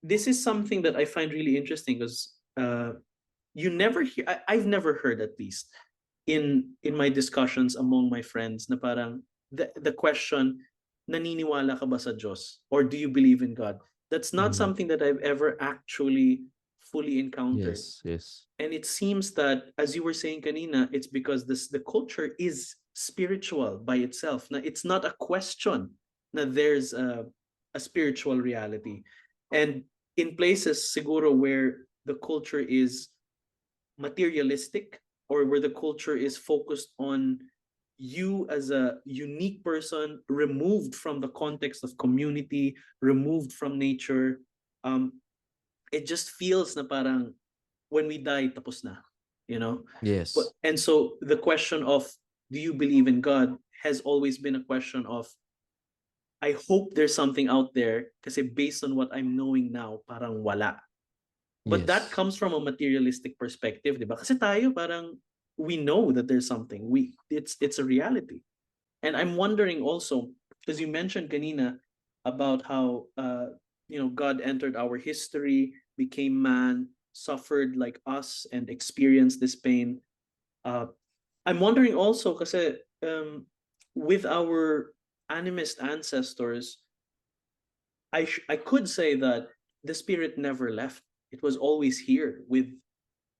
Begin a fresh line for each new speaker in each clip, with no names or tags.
this is something that I find really interesting because you never hear. I've never heard, at least in my discussions among my friends, na parang the question, naniniwala ka ba sa Diyos, or do you believe in God? That's not
Mm-hmm.
something that I've ever actually fully encountered.
Yes, yes,
And it seems that, as you were saying kanina, it's because the culture is spiritual by itself. Na it's not a question na there's a spiritual reality. And in places siguro where the culture is materialistic, or where the culture is focused on you as a unique person, removed from the context of community, removed from nature, um, it just feels na parang when we die, tapos na, you know? But
yes,
and so the question of, do you believe in God, has always been a question of, I hope there's something out there kasi based on what I'm knowing now, parang wala. But that
yes,
comes from a materialistic perspective, di ba? Kasi tayo parang we know that there's something. It's a reality. And I'm wondering also, because you mentioned kanina about how God entered our history, became man, suffered like us, and experienced this pain. Uh, I'm wondering also, kasi with our animist ancestors, I could say that the spirit never left. It was always here with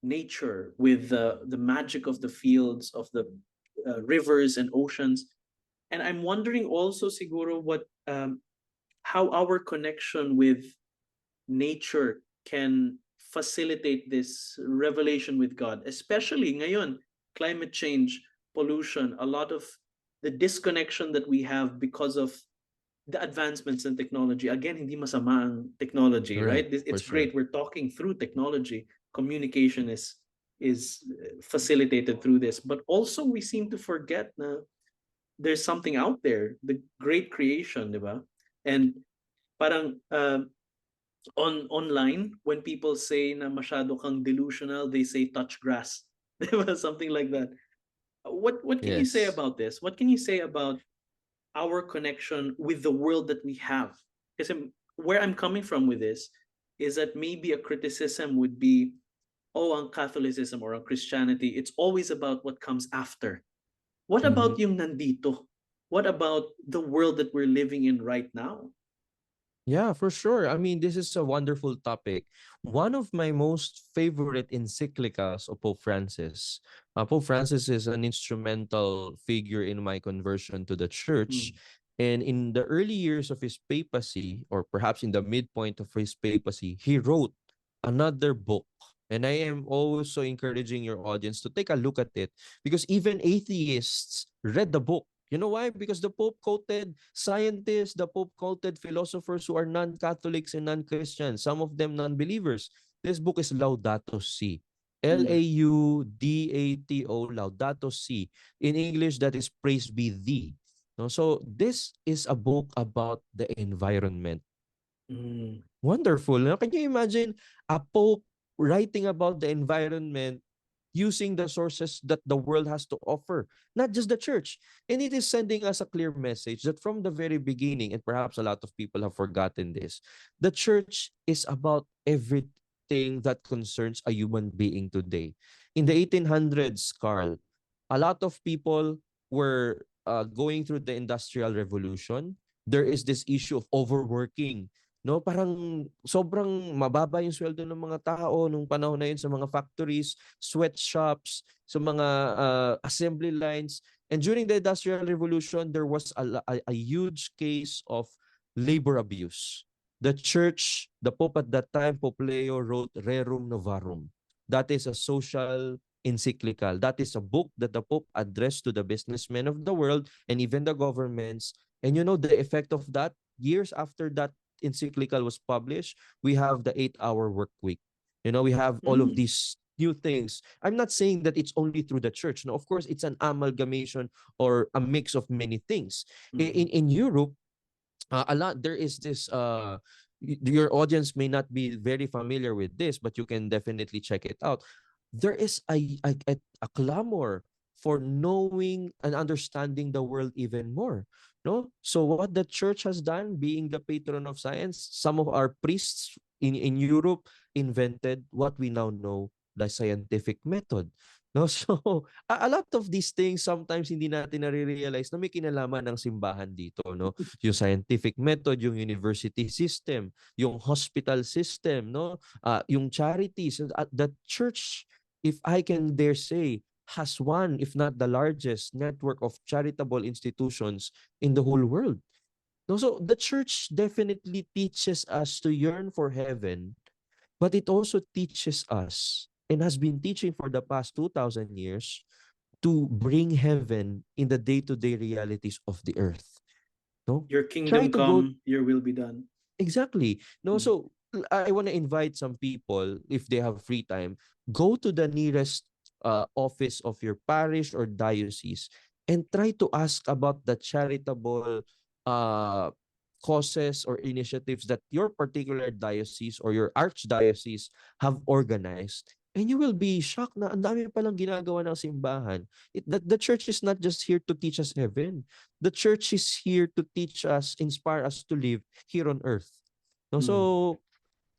nature, with the magic of the fields, of the rivers and oceans. And I'm wondering also, siguro, what how our connection with nature can facilitate this revelation with God, especially ngayon, climate change, pollution, a lot of the disconnection that we have because of the advancements in technology. Again, hindi masama ang technology,
right,
right?
for
It's
sure.
great. We're talking through technology. Communication is facilitated through this, but also we seem to forget na there's something out there, the great creation, di ba? And parang online, when people say na masyado kang delusional, they say touch grass. Di ba? Something like that. What can you say
Yes.
about this? What can you say about our connection with the world that we have? Because where I'm coming from with this is that maybe a criticism would be, oh, on Catholicism or on Christianity, it's always about what comes after. What
Mm-hmm.
about yung nandito? What about the world that we're living in right now?
Yeah, for sure. I mean, this is a wonderful topic. One of my most favorite encyclicals of Pope Francis. Pope Francis is an instrumental figure in my conversion to the church.
Mm.
And in the early years of his papacy, or perhaps in the midpoint of his papacy, he wrote another book. And I am also encouraging your audience to take a look at it, because even atheists read the book. You know why? Because the Pope quoted scientists, the Pope quoted philosophers who are non-Catholics and non-Christians, some of them non-believers. This book is Laudato Si.
Mm.
Laudato, Laudato Si. In English, that is praise be thee. No? So this is a book about the environment.
Mm.
Wonderful. Now, can you imagine a Pope writing about the environment using the sources that the world has to offer, not just the church? And it is sending us a clear message that from the very beginning, and perhaps a lot of people have forgotten this, the church is about everything that concerns a human being today. In the 1800s, Carl, a lot of people were going through the Industrial Revolution. There is this issue of overworking. No, parang sobrang mababa yung sweldo ng mga tao nung panahon na yun sa mga factories, sweatshops, sa mga assembly lines. And during the Industrial Revolution, there was a huge case of labor abuse. The church, the Pope at that time, Pope Leo, wrote Rerum Novarum. That is a social encyclical. That is a book that the Pope addressed to the businessmen of the world and even the governments. And you know the effect of that? Years after that encyclical was published, we have the 8-hour work week. You know, we have all of
Mm.
these new things. I'm not saying that it's only through the church. No, of course, it's an amalgamation or a mix of many things.
Mm.
In Europe, a lot there is this. Your audience may not be very familiar with this, but you can definitely check it out. There is a clamor for knowing and understanding the world even more. No? So what the church has done, being the patron of science, some of our priests in Europe invented what we now know, the scientific method. No? So a lot of these things sometimes hindi natin nare-realize na may kinalaman ng simbahan dito, no? Yung scientific method, yung university system, yung hospital system, no? Yung charities, the church, if I can dare say, has one, if not the largest network of charitable institutions in the whole world. No, so the church definitely teaches us to yearn for heaven, but it also teaches us and has been teaching for the past 2,000 years to bring heaven in the day-to-day realities of the earth. No?
Your
Try
kingdom
to go
come, your will be done.
exactly. No,
Mm.
so I want to invite some people, if they have free time, go to the nearest office of your parish or diocese and try to ask about the charitable uh, causes or initiatives that your particular diocese or your archdiocese have organized. And you will be shocked na ang dami palang ginagawa ng simbahan. The church is not just here to teach us heaven. The church is here to teach us, inspire us to live here on earth. No,
Mm.
so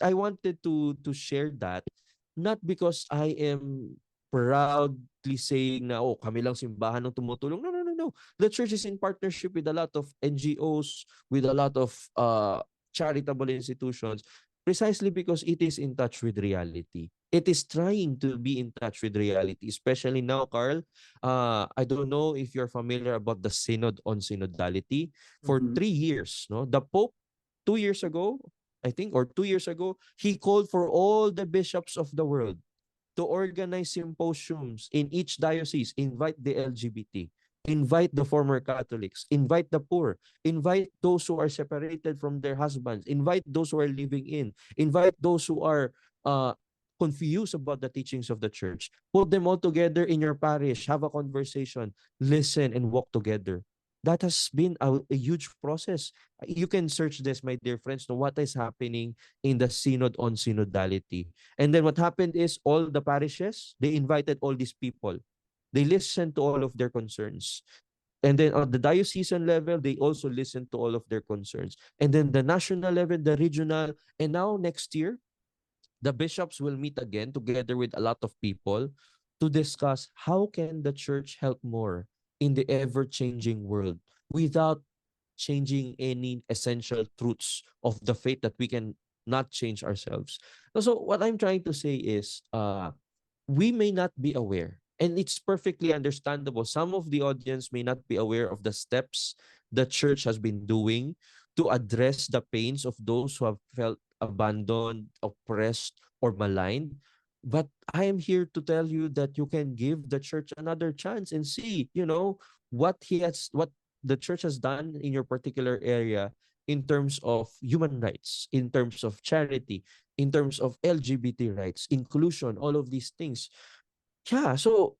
I wanted to share that, not because I am proudly saying na oh kami lang simbahan ng tumutulong. No, no, no, no. The church is in partnership with a lot of NGOs, with a lot of charitable institutions, precisely because it is in touch with reality. It is trying to be in touch with reality, especially now, Carl. I don't know if you're familiar about the Synod on Synodality. For
Mhm.
3 years, no, the Pope 2 years ago, I think, or 2 years ago, he called for all the bishops of the world to organize symposiums in each diocese, invite the LGBT, invite the former Catholics, invite the poor, invite those who are separated from their husbands, invite those who are living in, invite those who are uh, confused about the teachings of the church. Put them all together in your parish, have a conversation, listen, and walk together. That has been a huge process. You can search this, my dear friends, know what is happening in the Synod on Synodality. And then what happened is all the parishes, they invited all these people. They listened to all of their concerns. And then on the diocesan level, they also listened to all of their concerns. And then the national level, the regional, and now next year, the bishops will meet again together with a lot of people to discuss how can the church help more in the ever-changing world without changing any essential truths of the faith that we can not change ourselves. So what I'm trying to say is we may not be aware, and it's perfectly understandable. Some of the audience may not be aware of the steps the church has been doing to address the pains of those who have felt abandoned, oppressed, or maligned. But I am here to tell you that you can give the church another chance and see, what the church has done in your particular area in terms of human rights, in terms of charity, in terms of LGBT rights, inclusion, all of these things. Yeah, so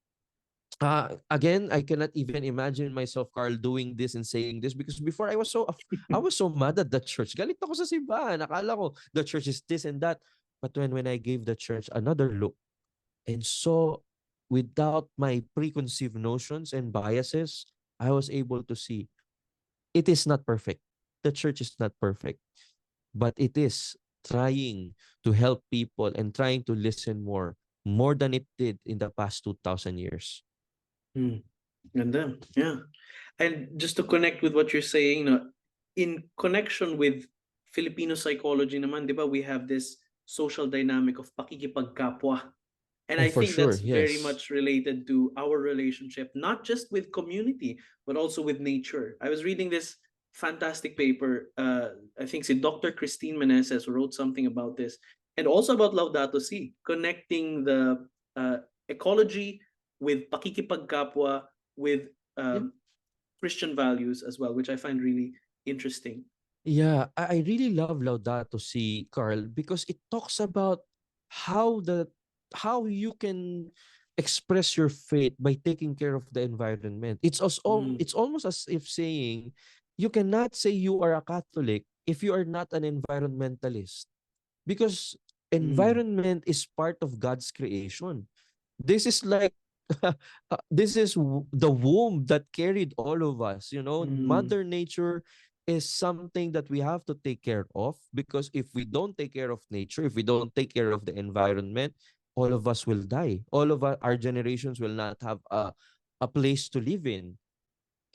again, I cannot even imagine myself, Carl, doing this and saying this because before I was so mad at the church. Galit ako sa simbahan. Akala ko the church is this and that. But when I gave the church another look and saw without my preconceived notions and biases, I was able to see it is not perfect. The church is not perfect, but it is trying to help people and trying to listen more than it did in the past 2,000 years.
Mm. Ganda. Yeah. And just to connect with what you're saying, no, in connection with Filipino psychology naman, di ba, we have this social dynamic of pakikipagkapwa. And
Oh,
I
for
think
sure.
that's very
Yes.
much related to our relationship, not just with community, but also with nature. I was reading this fantastic paper. I think si Dr. Christine Meneses wrote something about this, and also about Laudato Si, connecting the ecology with pakikipagkapwa, with
Yeah.
Christian values as well, which I find really interesting.
Yeah, I really love Laudato Si, Carl, because it talks about how the how you can express your faith by taking care of the environment.
Mm,
It's almost as if saying you cannot say you are a Catholic if you are not an environmentalist because
mm,
environment is part of God's creation. This is like this is the womb that carried all of us.
Mm,
Mother Nature is something that we have to take care of, because if we don't take care of nature, if we don't take care of the environment, all of us will die. All of our generations will not have a place to live in.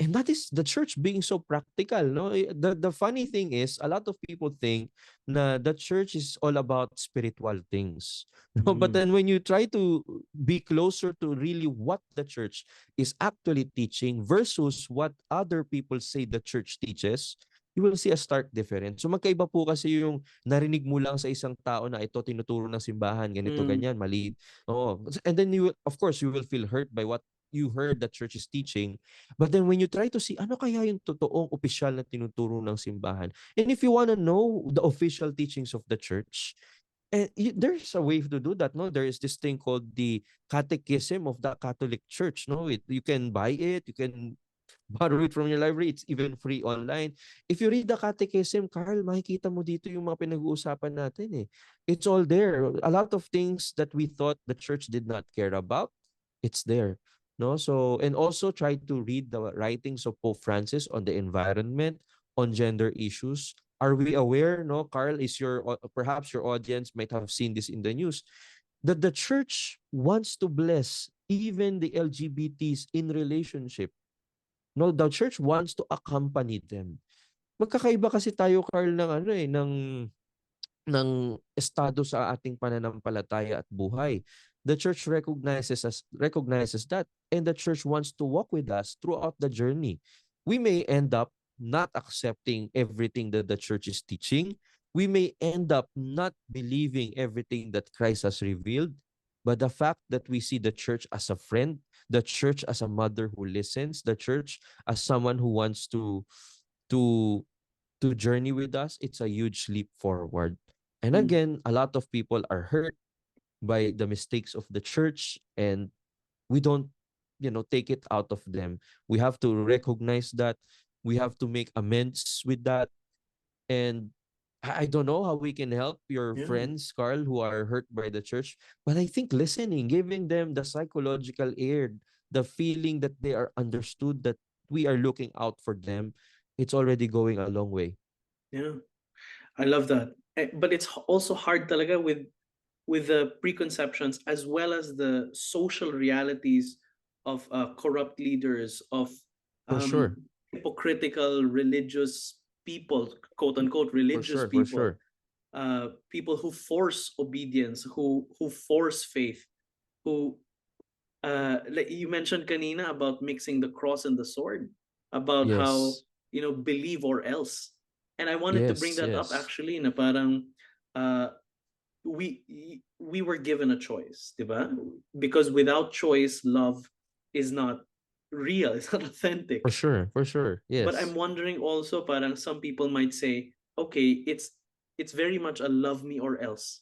And that is the church being so practical. No, the funny thing is, a lot of people think na the church is all about spiritual things. No, but
mm,
then when you try to be closer to really what the church is actually teaching versus what other people say the church teaches, you will see a stark difference. So magkaiba po kasi yung narinig mo lang sa isang tao na ito tinuturo ng simbahan, ganito
mm,
ganyan, mali. Oh, and then you will, of course, you will feel hurt by what you heard the church is teaching. But then when you try to see ano kaya yung totoong opisyal na tinuturo ng simbahan, and if you want to know the official teachings of the church, there's a way to do that. No, there is this thing called the Catechism of the Catholic Church. No, you can buy it, you can borrow it from your library. It's even free online. If you read the Catechism, Carl, makikita mo dito yung mga pinag-uusapan natin eh. It's all there. A lot of things that we thought the church did not care about, it's there. No, so and also try to read the writings of Pope Francis on the environment, on gender issues. Are we aware? No, Carl, is your perhaps your audience might have seen this in the news, that the church wants to bless even the LGBTs in relationship. No, the church wants to accompany them. Magkakaiba kasi tayo, Carl, ng ano eh, ng estado sa ating pananampalataya at buhay. The church recognizes that, and the church wants to walk with us throughout the journey. We may end up not accepting everything that the church is teaching. We may end up not believing everything that Christ has revealed. But the fact that we see the church as a friend, the church as a mother who listens, the church as someone who wants to to journey with us, it's a huge leap forward. And
mm.
again, a lot of people are hurt by the mistakes of the church, and we don't, take it out of them. We have to recognize that. We have to make amends with that. And I don't know how we can help your
Yeah,
friends, Carl, who are hurt by the church. But I think listening, giving them the psychological aid, the feeling that they are understood, that we are looking out for them, it's already going a long way.
yeah. I love that. But it's also hard talaga with the preconceptions as well as the social realities of corrupt leaders, of
For
um,
sure.
hypocritical religious people, quote unquote
For
religious
sure. For
people,
sure.
people who force obedience, who force faith, who like you mentioned kanina about mixing the cross and the sword, about how
Yes.
believe or else. And I wanted to bring
Yes.
that up
Yes.
actually na parang uh we we were given a choice, diba? Because without choice, love is not real, it's not
For
authentic.
sure. For sure.
But I'm
Yes.
wondering also, parang some people might say, okay, it's very much a love me or else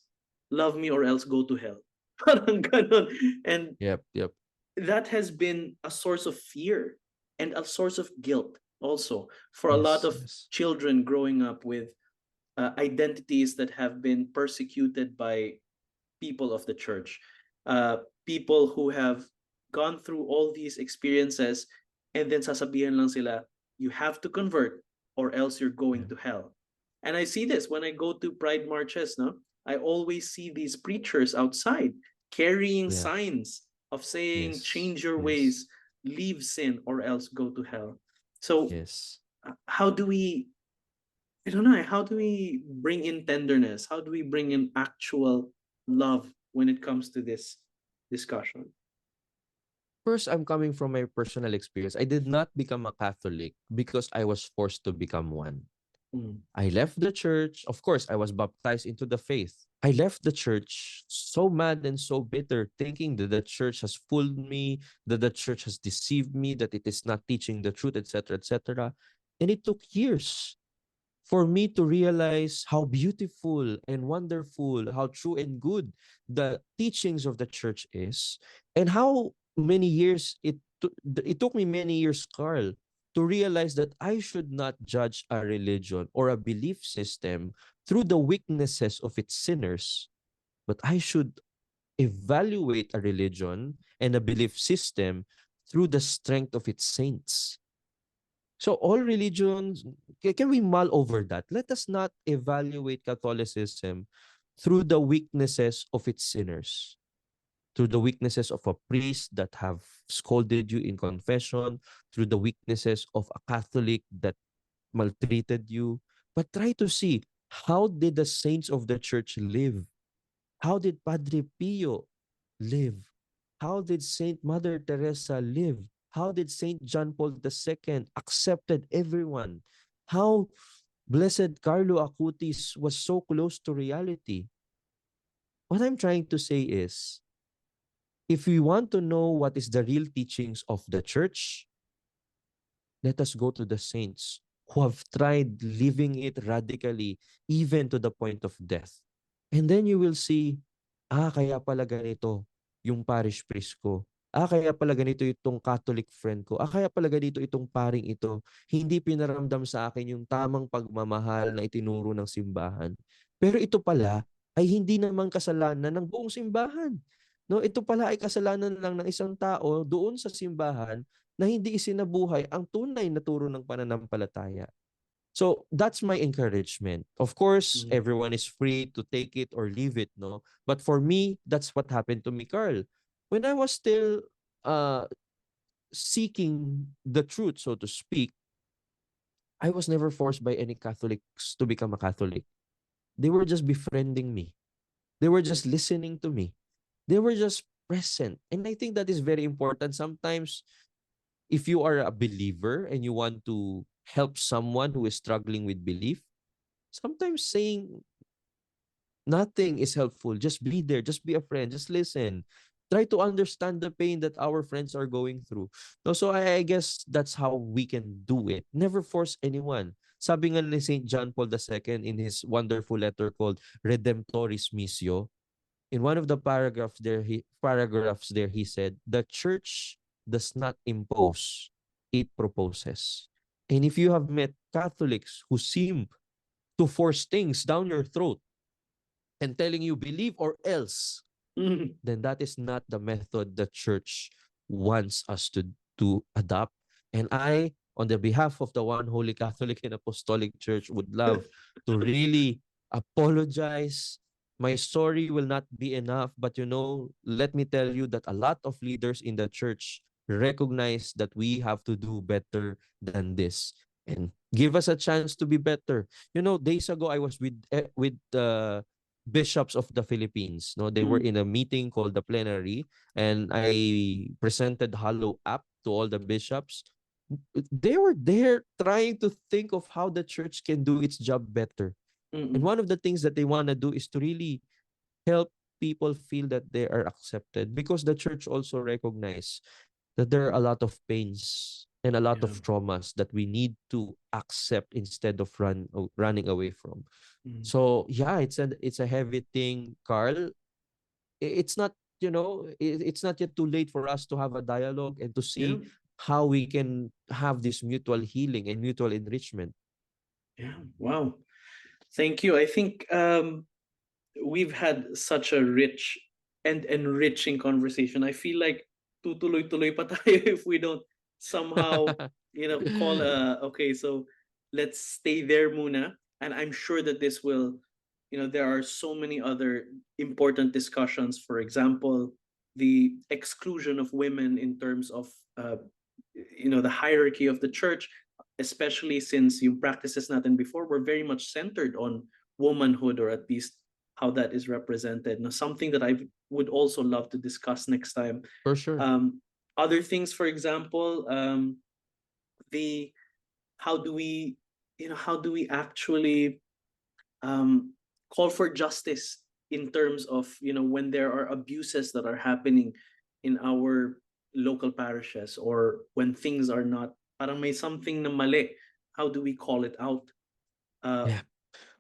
go to hell. Parang ganon. And
Yep. Yep.
that has been a source of fear and a source of guilt also for a lot
Yes.
of
Yes.
children growing up with identities that have been persecuted by people of the church, people who have gone through all these experiences, and then sasabihan lang sila, you have to convert or else you're going
Yeah.
to hell. And I see this when I go to pride marches, no? I always see these preachers outside carrying
Yeah.
signs of saying,
Yes.
change your
Yes.
ways, leave sin, or else go to hell. So,
Yes.
how do we, I don't know, how do we bring in tenderness? How do we bring in actual love when it comes to this discussion?
First, I'm coming from my personal experience. I did not become a Catholic because I was forced to become one.
Mm,
I left the church. Of course, I was baptized into the faith. I left the church so mad and so bitter, thinking that the church has fooled me, that the church has deceived me, that it is not teaching the truth, etc., etc. And it took years for me to realize how beautiful and wonderful, how true and good the teachings of the church is, and how many years it took me many years, Carl, to realize that I should not judge a religion or a belief system through the weaknesses of its sinners, but I should evaluate a religion and a belief system through the strength of its saints. So all religions, can we mull over that? Let us not evaluate Catholicism through the weaknesses of its sinners, through the weaknesses of a priest that have scolded you in confession, through the weaknesses of a Catholic that maltreated you. But try to see, how did the saints of the church live? How did Padre Pio live? How did Saint Mother Teresa live? How did Saint John Paul II accepted everyone? How Blessed Carlo Acutis was so close to reality? What I'm trying to say is, if we want to know what is the real teachings of the church, let us go to the saints who have tried living it radically, even to the point of death. And then you will see, kaya pala ganito yung parish priest ko. Kaya pala ganito itong Catholic friend ko. Kaya pala ganito itong paring ito. Hindi pinaramdam sa akin yung tamang pagmamahal na itinuro ng simbahan. Pero ito pala ay hindi naman kasalanan ng buong simbahan. No, ito pala ay kasalanan lang ng isang tao doon sa simbahan na hindi isinabuhay ang tunay na turo ng pananampalataya. So that's my encouragement. Of course,
Mm.
everyone is free to take it or leave it, no? But for me, that's what happened to me, Carl. When I was still seeking the truth, so to speak, I was never forced by any Catholics to become a Catholic. They were just befriending me. They were just listening to me. They were just present. And I think that is very important. Sometimes, if you are a believer and you want to help someone who is struggling with belief, sometimes saying nothing is helpful. Just be there, just be a friend, just listen. Try to understand the pain that our friends are going through. No, so I guess that's how we can do it. Never force anyone. Sabi nga ni St. John Paul II in his wonderful letter called Redemptoris Missio, in one of the paragraphs there, he said, the church does not impose, it proposes. And if you have met Catholics who seem to force things down your throat and telling you believe or else, then that is not the method the church wants us to adopt. And I, on the behalf of the One Holy Catholic and Apostolic Church, would love to really apologize. My story will not be enough, but let me tell you that a lot of leaders in the church recognize that we have to do better than this and give us a chance to be better. Days ago I was with bishops of the Philippines. No, they were in a meeting called the plenary, and I presented Hollow App to all the bishops. They were there trying to think of how the church can do its job better. And one of the things that they want to do is to really help people feel that they are accepted, because the church also recognize that there are a lot of pains and a lot of
Yeah.
traumas that we need to accept instead of running away from.
Mm.
So yeah, it's a heavy thing, Carl. It's not, it's not yet too late for us to have a dialogue and to
Yeah.
see how we can have this mutual healing and mutual enrichment.
Yeah. Wow. Thank you. I think we've had such a rich and enriching conversation. I feel like tutuloy-tuloy pa tayo if we don't somehow, call okay, so let's stay there muna. And I'm sure that this will, there are so many other important discussions. For example, the exclusion of women in terms of, the hierarchy of the church, especially since yung practices natin before were very much centered on womanhood, or at least how that is represented. Now, something that I would also love to discuss next time.
For sure.
Other things, for example, the how do we, actually call for justice in terms of, when there are abuses that are happening in our local parishes, or when things are not, parang may something na mali, how do we call it out?
Yeah.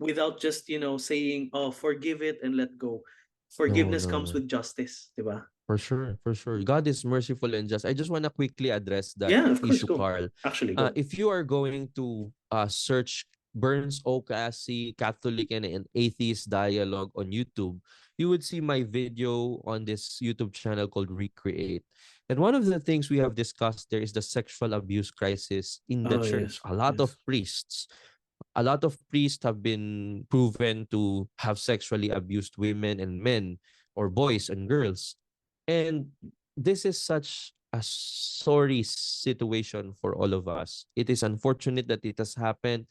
Without just, saying, oh, forgive it and let go.
No,
Forgiveness
no,
comes
no.
with justice, diba?
For sure, for sure. God is merciful and just. I just want to quickly address that
Yeah, of course,
issue,
go.
Carl.
Actually, go.
If you are going to search Bernz Caasi Catholic and an Atheist Dialogue on YouTube, you would see my video on this YouTube channel called Recreate. And one of the things we have discussed there is the sexual abuse crisis in the
Oh
church.
yes,
A
yes.
lot of priests have been proven to have sexually abused women and men, or boys and girls. And this is such a sorry situation for all of us. It is unfortunate that it has happened.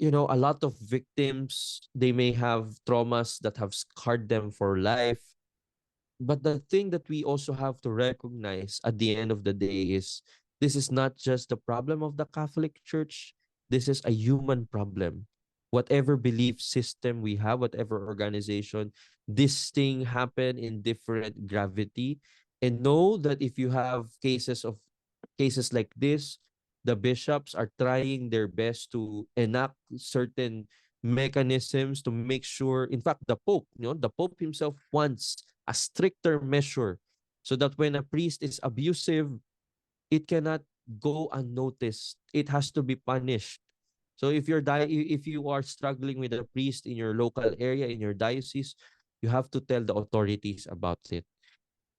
A lot of victims, they may have traumas that have scarred them for life. But the thing that we also have to recognize at the end of the day is this is not just the problem of the Catholic Church. This is a human problem. Whatever belief system we have, whatever organization, this thing happen in different gravity. And know that if you have cases like this, the bishops are trying their best to enact certain mechanisms to make sure, in fact, the Pope himself wants a stricter measure so that when a priest is abusive, it cannot go unnoticed. It has to be punished. So if you are struggling with a priest in your local area, in your diocese, you have to tell the authorities about it.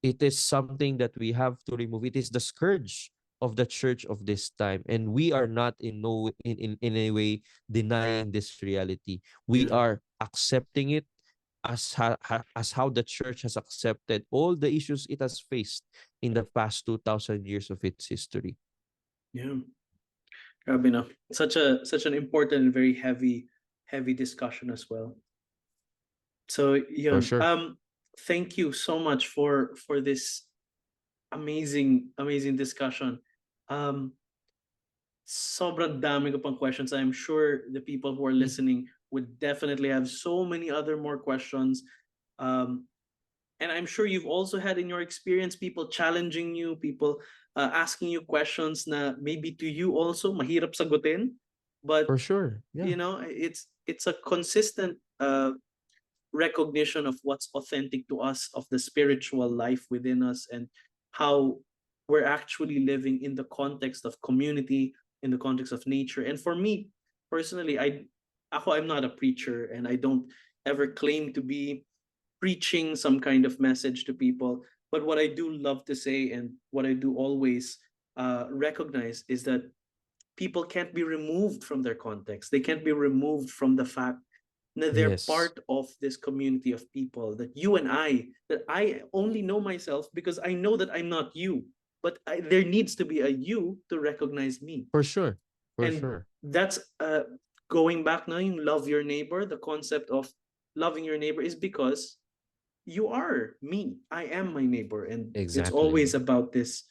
It is something that we have to remove. It is the scourge of the church of this time, and we are not in any way denying this reality. We
Yeah,
are accepting it as how the church has accepted all the issues it has faced in the past 2000 years of its history.
yeah. Grabe na. Such an important and very heavy discussion as well. So
For
yun.
sure.
Thank you so much for this amazing discussion. Um, Sobrang dami ko pang questions. I'm sure the people who are
Mm.
listening would definitely have so many other more questions. Um, and I'm sure you've also had in your experience people challenging you, people asking you questions na maybe to you also mahirap sagutin, but
For sure. Yeah.
it's a consistent recognition of what's authentic to us, of the spiritual life within us, and how we're actually living in the context of community, in the context of nature. And for me personally, I'm not a preacher, and I don't ever claim to be preaching some kind of message to people. But what I do love to say, and what I do always recognize, is that people can't be removed from their context. They can't be removed from the fact that they're
Yes.
part of this community of people, that you and that I only know myself because I know that I'm not you. But there needs to be a you to recognize me.
For sure. For
And
sure.
that's going back now, you love your neighbor. The concept of loving your neighbor is because you are me. I am my neighbor. And it's
Exactly.
always about this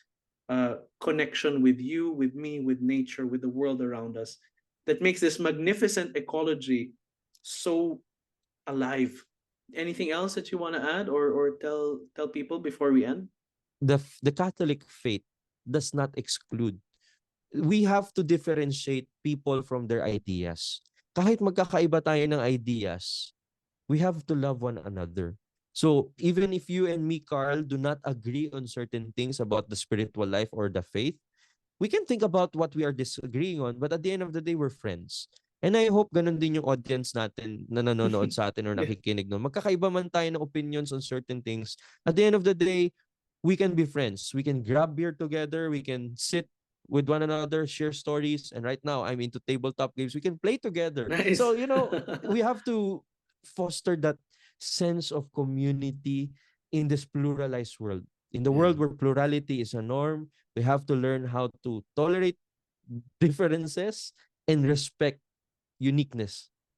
connection with you, with me, with nature, with the world around us, that makes this magnificent ecology so alive. Anything else that you want to add, or tell people before we end?
The Catholic faith does not exclude. We have to differentiate people from their ideas. Kahit magkakaiba tayo ng ideas, we have to love one another. So even if you and me, Carl, do not agree on certain things about the spiritual life or the faith, we can think about what we are disagreeing on, but at the end of the day, we're friends. And I hope ganun din yung audience natin na nanonood sa atin or
Yeah.
nakikinig nun. Magkakaiba man tayo ng opinions on certain things. At the end of the day, we can be friends. We can grab beer together. We can sit with one another, share stories. And right now, I'm into tabletop games. We can play together.
Nice.
So, we have to foster that sense of community in this pluralized world. In the
Yeah.
world where plurality is a norm, we have to learn how to tolerate differences and respect uniqueness.